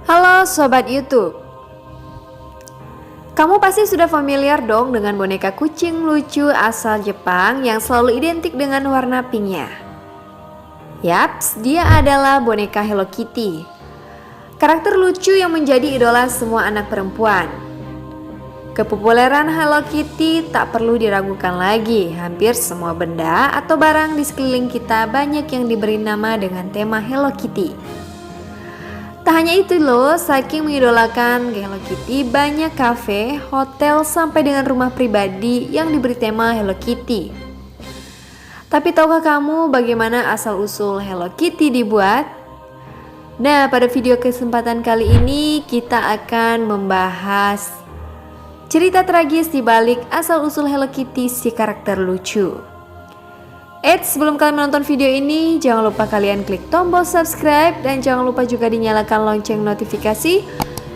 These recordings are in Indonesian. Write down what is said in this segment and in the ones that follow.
Halo Sobat YouTube. Kamu pasti sudah familiar dong dengan boneka kucing lucu asal Jepang yang selalu identik dengan warna pinknya. Yaps, dia adalah boneka Hello Kitty. Karakter lucu yang menjadi idola semua anak perempuan. Kepopuleran Hello Kitty tak perlu diragukan lagi. Hampir semua benda atau barang di sekeliling kita banyak yang diberi nama dengan tema Hello Kitty. Tak hanya itu loh, saking mengidolakan Hello Kitty, banyak kafe, hotel, sampai dengan rumah pribadi yang diberi tema Hello Kitty. Tapi tahukah kamu bagaimana asal-usul Hello Kitty dibuat? Nah, pada video kesempatan kali ini kita akan membahas cerita tragis di balik asal-usul Hello Kitty si karakter lucu. Eits, sebelum kalian menonton video ini, jangan lupa kalian klik tombol subscribe dan jangan lupa juga dinyalakan lonceng notifikasi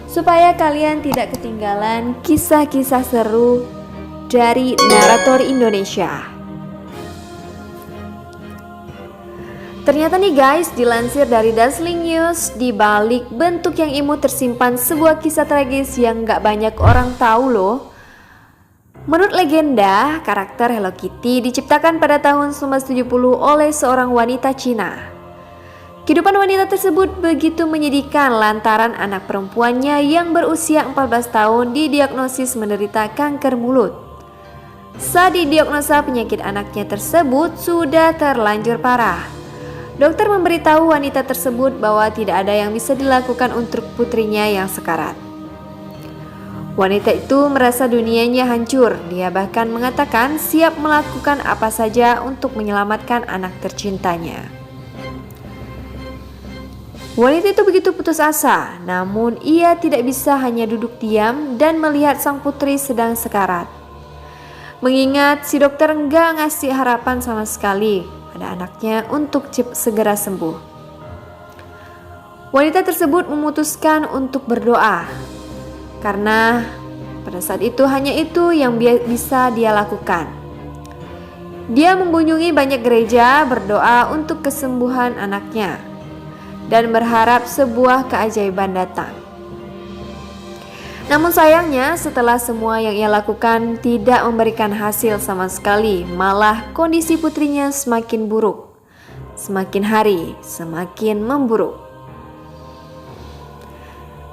supaya kalian tidak ketinggalan kisah-kisah seru dari narator Indonesia. Ternyata nih guys, dilansir dari Dazzling News, di balik bentuk yang imut tersimpan sebuah kisah tragis yang gak banyak orang tahu loh. Menurut legenda, karakter Hello Kitty diciptakan pada tahun 1970 oleh seorang wanita Cina. Kehidupan wanita tersebut begitu menyedihkan lantaran anak perempuannya yang berusia 14 tahun didiagnosis menderita kanker mulut. Saat didiagnosa, penyakit anaknya tersebut sudah terlanjur parah. Dokter memberitahu wanita tersebut bahwa tidak ada yang bisa dilakukan untuk putrinya yang sekarat. Wanita itu merasa dunianya hancur. Dia bahkan mengatakan siap melakukan apa saja untuk menyelamatkan anak tercintanya. Wanita itu begitu putus asa, namun ia tidak bisa hanya duduk diam dan melihat sang putri sedang sekarat. Mengingat si dokter enggak ngasih harapan sama sekali pada anaknya untuk segera sembuh. Wanita tersebut memutuskan untuk berdoa. Karena pada saat itu hanya itu yang bisa dia lakukan. Dia mengunjungi banyak gereja, berdoa untuk kesembuhan anaknya, dan berharap sebuah keajaiban datang. Namun sayangnya setelah semua yang ia lakukan tidak memberikan hasil sama sekali. Malah kondisi putrinya semakin buruk. Semakin hari semakin memburuk.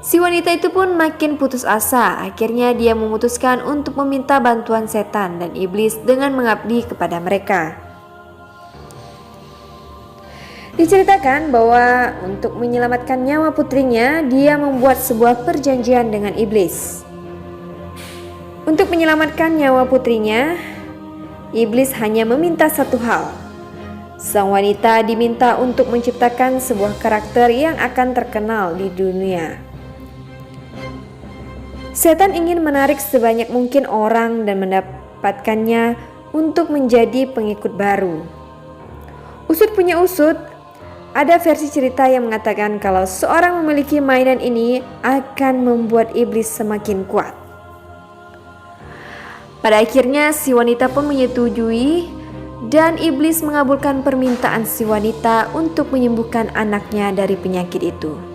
Si wanita itu pun makin putus asa. Akhirnya dia memutuskan untuk meminta bantuan setan dan iblis dengan mengabdi kepada mereka. Diceritakan bahwa untuk menyelamatkan nyawa putrinya, dia membuat sebuah perjanjian dengan iblis. Untuk menyelamatkan nyawa putrinya, iblis hanya meminta satu hal. Sang wanita diminta untuk menciptakan sebuah karakter yang akan terkenal di dunia. Setan ingin menarik sebanyak mungkin orang dan mendapatkannya untuk menjadi pengikut baru. Usut punya usut, ada versi cerita yang mengatakan kalau seorang memiliki mainan ini akan membuat iblis semakin kuat. Pada akhirnya si wanita pun menyetujui dan iblis mengabulkan permintaan si wanita untuk menyembuhkan anaknya dari penyakit itu.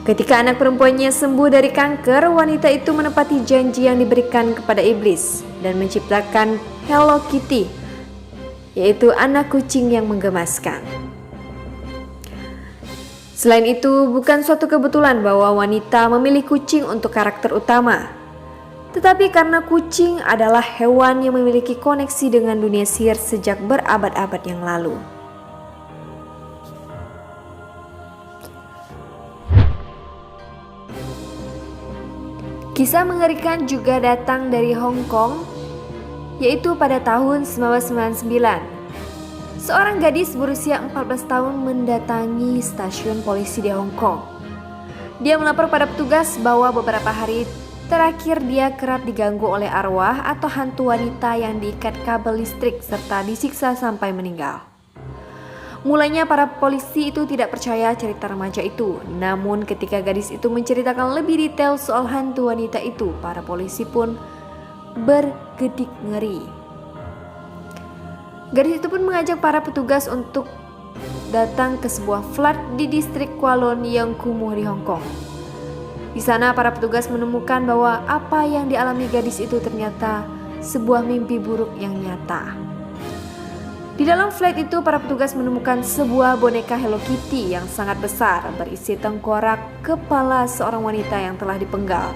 Ketika anak perempuannya sembuh dari kanker, wanita itu menepati janji yang diberikan kepada iblis dan menciptakan Hello Kitty, yaitu anak kucing yang menggemaskan. Selain itu, bukan suatu kebetulan bahwa wanita memilih kucing untuk karakter utama, tetapi karena kucing adalah hewan yang memiliki koneksi dengan dunia sihir sejak berabad-abad yang lalu. Kisah mengerikan juga datang dari Hong Kong, yaitu pada tahun 1999. Seorang gadis berusia 14 tahun mendatangi stasiun polisi di Hong Kong. Dia melapor pada petugas bahwa beberapa hari terakhir dia kerap diganggu oleh arwah atau hantu wanita yang diikat kabel listrik serta disiksa sampai meninggal. Mulanya para polisi itu tidak percaya cerita remaja itu. Namun ketika gadis itu menceritakan lebih detail soal hantu wanita itu, para polisi pun bergedik ngeri. Gadis itu pun mengajak para petugas untuk datang ke sebuah flat di distrik Kowloon yang kumuh di Hong Kong. Di sana para petugas menemukan bahwa apa yang dialami gadis itu ternyata sebuah mimpi buruk yang nyata. Di dalam flat itu para petugas menemukan sebuah boneka Hello Kitty yang sangat besar berisi tengkorak kepala seorang wanita yang telah dipenggal.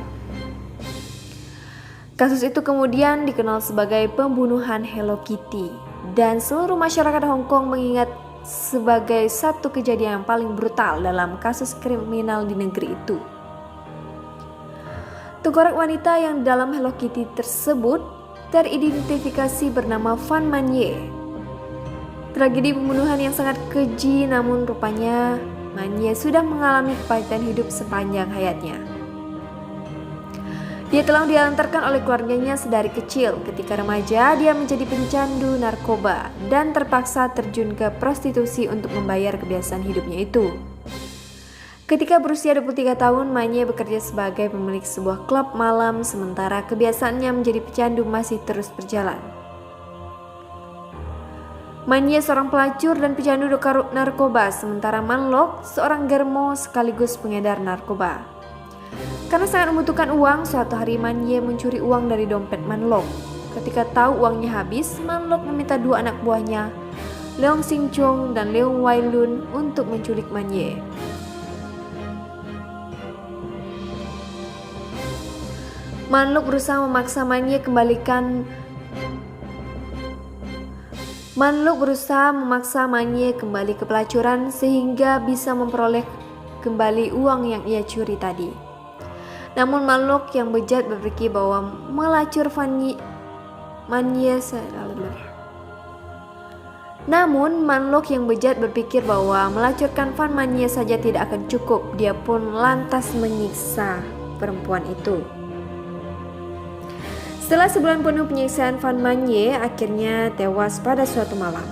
Kasus itu kemudian dikenal sebagai pembunuhan Hello Kitty dan seluruh masyarakat Hong Kong mengingat sebagai satu kejadian yang paling brutal dalam kasus kriminal di negeri itu. Tengkorak wanita yang dalam Hello Kitty tersebut teridentifikasi bernama Fan Man-ye. Tragedi pembunuhan yang sangat keji, namun rupanya Man-ye sudah mengalami kepahitan hidup sepanjang hayatnya. Dia telah diantarkan oleh keluarganya sedari kecil. Ketika remaja, dia menjadi pencandu narkoba dan terpaksa terjun ke prostitusi untuk membayar kebiasaan hidupnya itu. Ketika berusia 23 tahun, Man-ye bekerja sebagai pemilik sebuah klub malam, sementara kebiasaannya menjadi pecandu masih terus berjalan. Man-ye seorang pelacur dan pecandu narkoba, sementara Man Lok seorang germo sekaligus pengedar narkoba. Karena sangat membutuhkan uang, suatu hari Man-ye mencuri uang dari dompet Man Lok. Ketika tahu uangnya habis, Man Lok meminta dua anak buahnya, Leong Sing Chung dan Leong Wai Lun, untuk menculik Man-ye. Man Lok berusaha memaksa Man-ye kembali ke pelacuran sehingga bisa memperoleh kembali uang yang ia curi tadi. Namun Man Lok yang bejat berpikir bahwa melacurkan Fan Man-ye saja tidak akan cukup. Dia pun lantas menyiksa perempuan itu. Setelah sebulan penuh penyiksaan, Fan Man-ye akhirnya tewas pada suatu malam.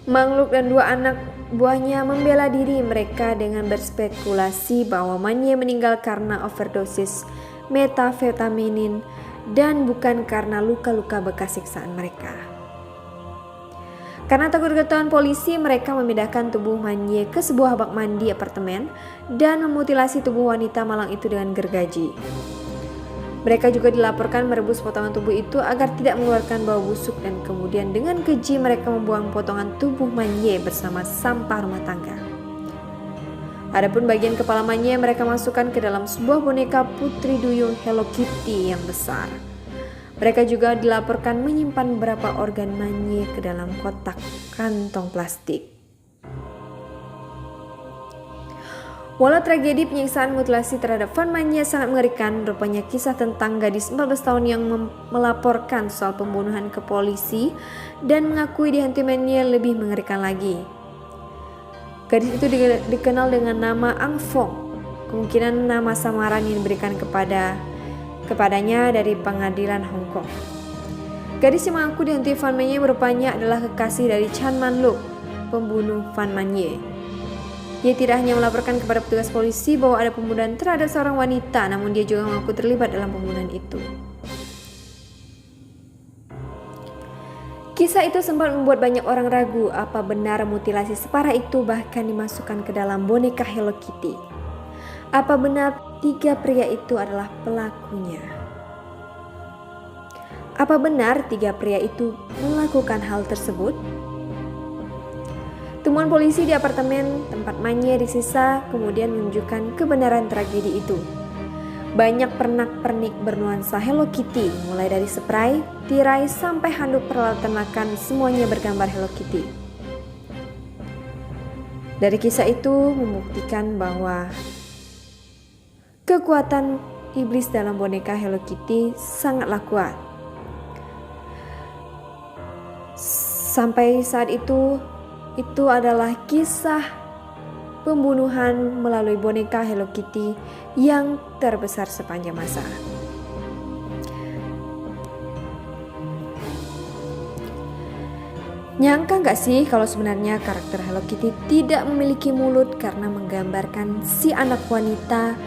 Man Lok dan dua anak buahnya membela diri mereka dengan berspekulasi bahwa Man-ye meninggal karena overdosis metafetamin dan bukan karena luka-luka bekas siksaan mereka. Karena takut ketahuan polisi, mereka memindahkan tubuh Man-ye ke sebuah bak mandi apartemen dan memutilasi tubuh wanita malang itu dengan gergaji. Mereka juga dilaporkan merebus potongan tubuh itu agar tidak mengeluarkan bau busuk, dan kemudian dengan keji mereka membuang potongan tubuh Man-ye bersama sampah rumah tangga. Adapun bagian kepala Man-ye mereka masukkan ke dalam sebuah boneka putri duyung Hello Kitty yang besar. Mereka juga dilaporkan menyimpan beberapa organ Man-ye ke dalam kotak kantong plastik. Walau tragedi penyiksaan mutilasi terhadap Fan Man-ye sangat mengerikan, rupanya kisah tentang gadis 14 tahun yang melaporkan soal pembunuhan ke polisi dan mengakui dihantui Man-ye lebih mengerikan lagi. Gadis itu dikenal dengan nama Ang Fong, kemungkinan nama samaran yang diberikan kepadanya dari pengadilan Hong Kong. Gadis yang mengaku dihantui Fan Man-ye rupanya adalah kekasih dari Chan Man Lok, pembunuh Fan Man-ye. Dia tidak hanya melaporkan kepada petugas polisi bahwa ada pembunuhan terhadap seorang wanita, namun dia juga mengaku terlibat dalam pembunuhan itu. Kisah itu sempat membuat banyak orang ragu apa benar mutilasi separah itu bahkan dimasukkan ke dalam boneka Hello Kitty. Apa benar 3 pria itu adalah pelakunya? Apa benar 3 pria itu melakukan hal tersebut? Temuan polisi di apartemen tempat Man-ye disisa kemudian menunjukkan kebenaran tragedi itu. Banyak pernak-pernik bernuansa Hello Kitty, mulai dari spray, tirai, sampai handuk peralatan makan, semuanya bergambar Hello Kitty. Dari kisah itu membuktikan bahwa kekuatan iblis dalam boneka Hello Kitty sangatlah kuat. Sampai saat itu adalah kisah pembunuhan melalui boneka Hello Kitty yang terbesar sepanjang masa. Nyangka gak sih kalau sebenarnya karakter Hello Kitty tidak memiliki mulut karena menggambarkan si anak wanita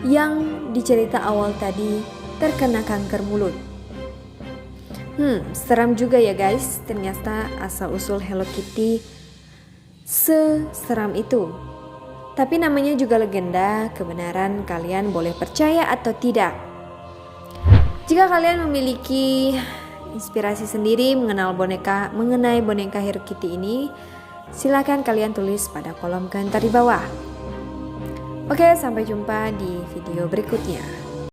yang di cerita awal tadi terkena kanker mulut. Seram juga ya guys. Ternyata asal-usul Hello Kitty seseram itu. Tapi namanya juga legenda, kebenaran kalian boleh percaya atau tidak. Jika kalian memiliki inspirasi sendiri mengenai boneka Hello Kitty ini, silakan kalian tulis pada kolom komentar di bawah. Oke, sampai jumpa di video berikutnya.